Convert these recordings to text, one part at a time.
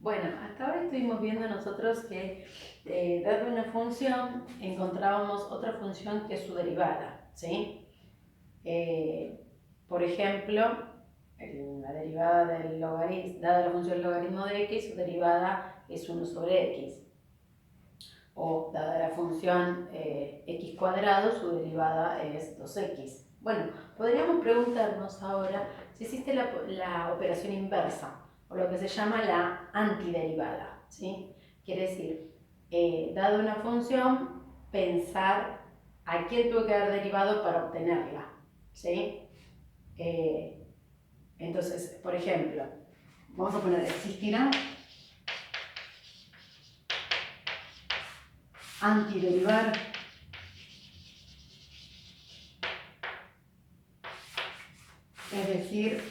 Bueno, hasta ahora estuvimos viendo nosotros que dada una función encontrábamos otra función que es su derivada, ¿sí? Por ejemplo, la derivada del logaritmo, dada la función logaritmo de x, su derivada es 1 sobre x. O dada la función x cuadrado, su derivada es 2x. Bueno, podríamos preguntarnos ahora si existe la operación inversa, o lo que se llama la antiderivada, ¿sí? Quiere decir, dada una función, pensar a qué tuvo que haber derivado para obtenerla, ¿sí? Entonces, por ejemplo, vamos a poner, existirá antiderivar es decir,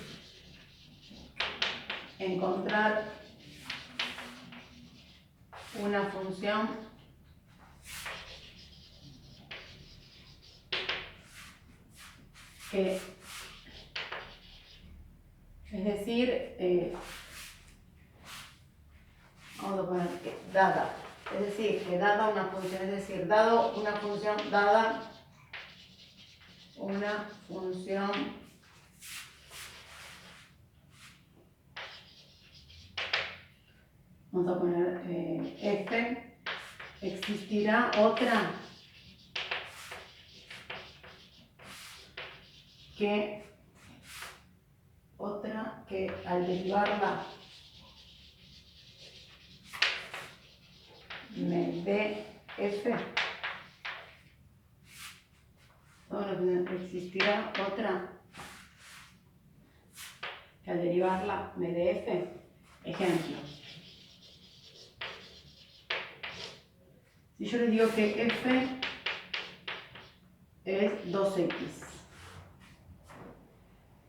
encontrar una función que, es decir, vamos a poner que dada, es decir, que dada una función, es decir, dado una función, dada una función vamos a poner f, existirá otra que al derivarla me dé f. Bueno, existirá otra que al derivarla me dé f. Ejemplo. Si yo les digo que f es 2x.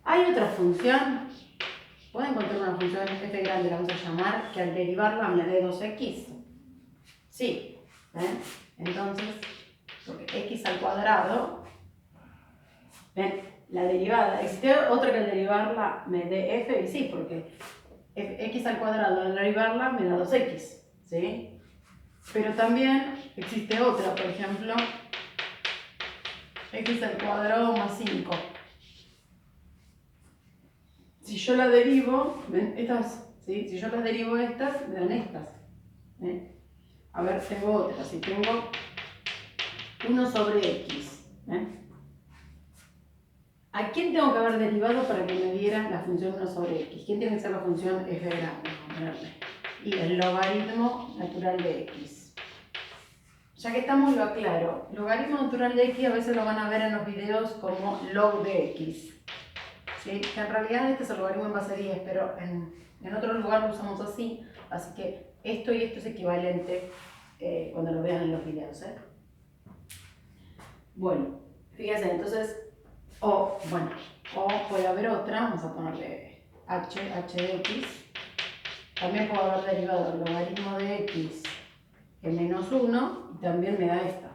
Hay otra función. ¿Puedo encontrar una función f grande, la vamos a llamar, que al derivarla me dé 2x? Sí. ¿Ven? Entonces, porque x al cuadrado, ¿ven? La derivada, ¿existe otra que al derivarla me dé f? Y sí, porque x al cuadrado al derivarla me da 2x, ¿sí? Pero también existe otra, por ejemplo, x al cuadrado más 5. Si yo la derivo, ¿ven? Estas, ¿sí? Si yo las derivo estas, me dan estas. ¿Ven? A ver, tengo otra. Si tengo 1 sobre x. ¿Ven? ¿A quién tengo que haber derivado para que me diera la función 1 sobre x? ¿Quién tiene que ser la función f grande? Y el logaritmo natural de x. Ya que estamos, lo aclaro. Logaritmo natural de x a veces lo van a ver en los videos como log de x. ¿Sí? Que en realidad este es el logaritmo en base 10, pero en otro lugar lo usamos así. Así que esto y esto es equivalente cuando lo vean en los videos. Bueno, fíjense, entonces, o puede haber otra, vamos a ponerle h de x. También puedo haber derivado el logaritmo de x en menos 1 y también me da esta.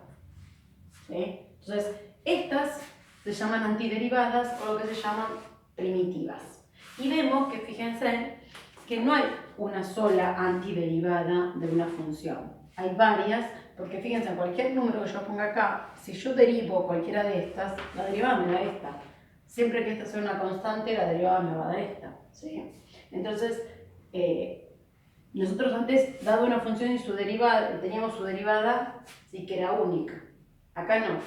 ¿Sí? Entonces, estas se llaman antiderivadas o lo que se llaman primitivas. Y vemos que, fíjense, que no hay una sola antiderivada de una función. Hay varias, porque fíjense, cualquier número que yo ponga acá, si yo derivo cualquiera de estas, la derivada me da esta. Siempre que esta sea una constante, la derivada me va a dar esta. ¿Sí? Entonces, nosotros antes, dado una función y su derivada, teníamos su derivada, sí que era única. Acá no.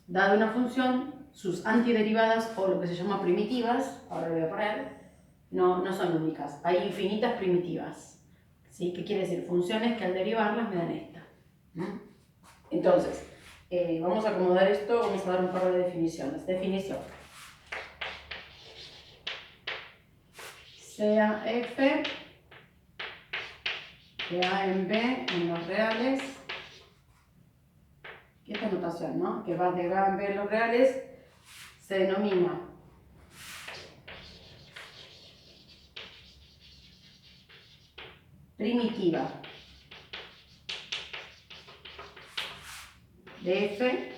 Dada una función, sus antiderivadas o lo que se llama primitivas, ahora lo voy a poner, no son únicas. Hay infinitas primitivas. ¿Sí? ¿Qué quiere decir? Funciones que al derivarlas me dan esta. Entonces, vamos a acomodar esto, vamos a dar un par de definiciones. Definición. Sea f de a en b en los reales. Y esta notación, ¿no? Que va de a en b en los reales, se denomina primitiva de f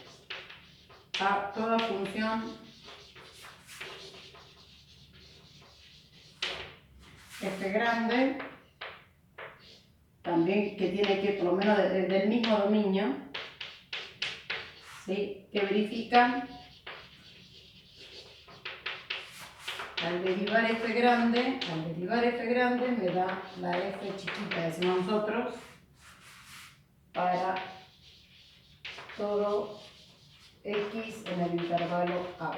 a toda función f grande también que tiene que, por lo menos del mismo dominio, ¿sí? Que verifica al derivar f grande me da la f chiquita, decimos nosotros, para todo x en el intervalo a b.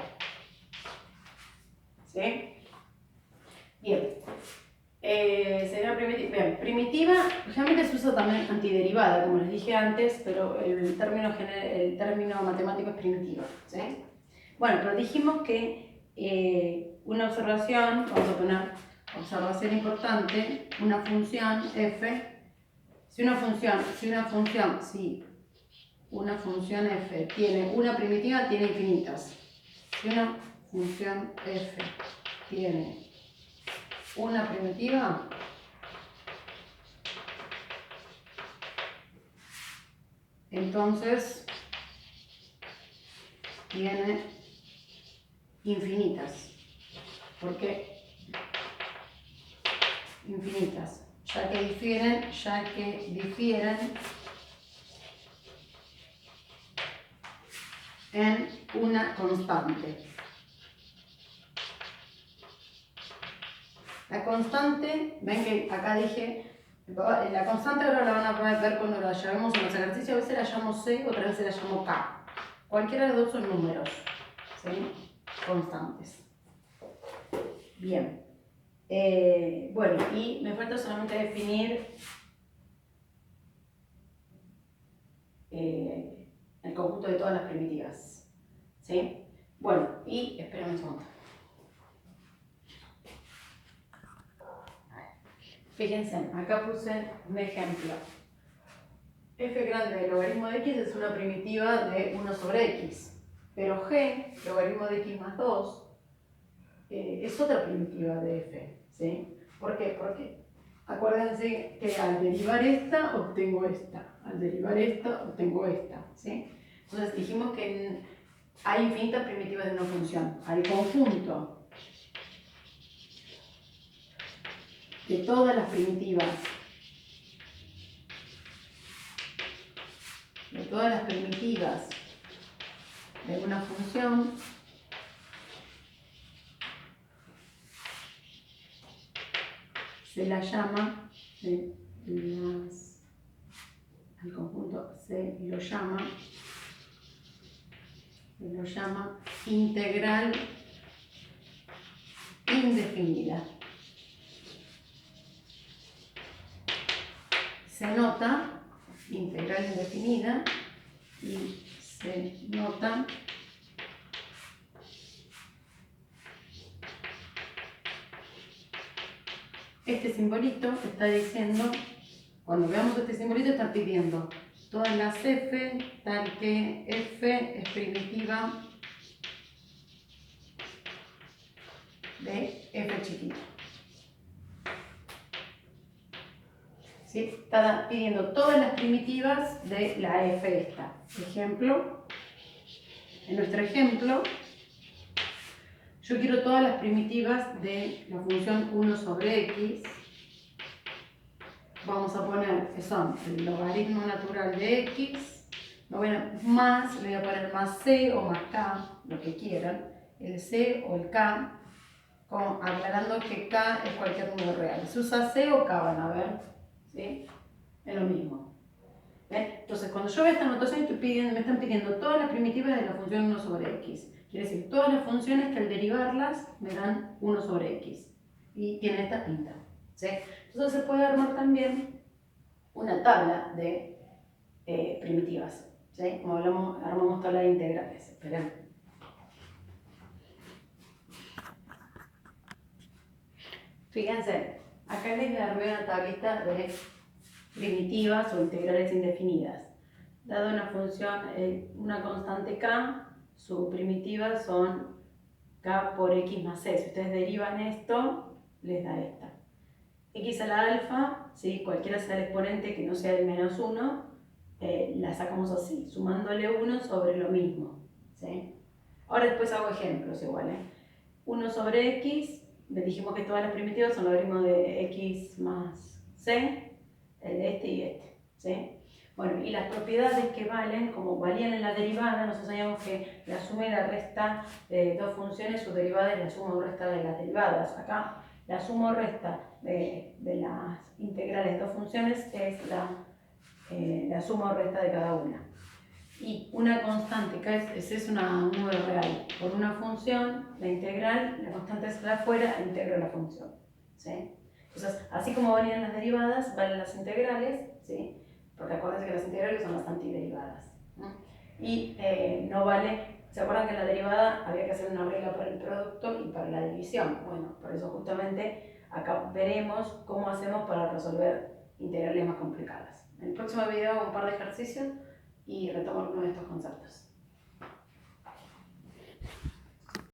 ¿Sí? Bien. Sería primitiva. Bien, primitiva, generalmente se usa también antiderivada, como les dije antes, pero el término matemático es primitiva. ¿Sí? Bueno, pero dijimos que una observación, vamos a poner observación importante, una función f, si una función f tiene una primitiva, tiene infinitas. Si una función f tiene una primitiva, entonces tiene infinitas. ¿Por qué? Infinitas, ya que difieren en una constante. La constante, ven que acá dije, la constante ahora la van a poder ver cuando la llamemos en los ejercicios, a veces la llamo C, otra vez la llamo K. Cualquiera de los dos son números, ¿sí? Constantes. Bien. Bueno, y me falta solamente definir el conjunto de todas las primitivas. ¿Sí? Bueno, y espérame un segundo. Fíjense, acá puse un ejemplo. F grande del logaritmo de x es una primitiva de 1 sobre x. Pero g, logaritmo de x más 2, es otra primitiva de f. ¿Sí? ¿Por qué? Porque acuérdense que al derivar esta, obtengo esta. Al derivar esta, obtengo esta. ¿Sí? Entonces dijimos que hay infinitas primitivas de una función. Al conjunto de todas las primitivas de una función se la llama, al conjunto se lo llama integral indefinida. Se nota integral indefinida y se nota este simbolito que está diciendo, cuando veamos este simbolito está pidiendo todas las f, tal que f es primitiva de f chiquito. ¿Sí? Está pidiendo todas las primitivas de la f esta. Ejemplo, en nuestro ejemplo, yo quiero todas las primitivas de la función 1 sobre x. Vamos a poner que son el logaritmo natural de x, le voy a poner más c o más k, lo que quieran, el c o el k, aclarando que k es cualquier número real. ¿Se usa c o k? Van a ver. ¿Sí? Es lo mismo. ¿Ven? Entonces, cuando yo veo esta notación, me están pidiendo todas las primitivas de la función 1 sobre x. Quiere decir, todas las funciones que al derivarlas me dan 1 sobre x. Y tiene esta pinta. ¿Sí? Entonces se puede armar también una tabla de primitivas. ¿Sí? Como armamos tabla de integrales. Esperen. Fíjense, acá les armé una tablita de primitivas o integrales indefinidas. Dado una función, una constante k, su primitiva son k por x más c. Si ustedes derivan esto, les da esta. X a la alfa, ¿sí? Cualquiera sea el exponente que no sea el menos 1, la sacamos así, sumándole 1 sobre lo mismo. ¿Sí? Ahora después hago ejemplos igual. 1 sobre x, les dijimos que todas las primitivas son logaritmo de x más c. el de este y este, ¿sí? Bueno, y las propiedades que valen, como valían en la derivada, nosotros sabíamos que la suma y la resta de dos funciones, su derivada es la suma o resta de las derivadas. Acá la suma o resta de las integrales de dos funciones es la suma o resta de cada una. Y una constante, que es un número real, por una función, la integral, la constante es la afuera, integro la función, ¿sí? Entonces, así como valían las derivadas, valen las integrales, ¿sí? Porque acuérdense que las integrales son las antiderivadas, ¿no? Y no vale, ¿se acuerdan que en la derivada había que hacer una regla para el producto y para la división? Bueno, por eso justamente acá veremos cómo hacemos para resolver integrales más complicadas. En el próximo video hago un par de ejercicios y retomo algunos de estos conceptos.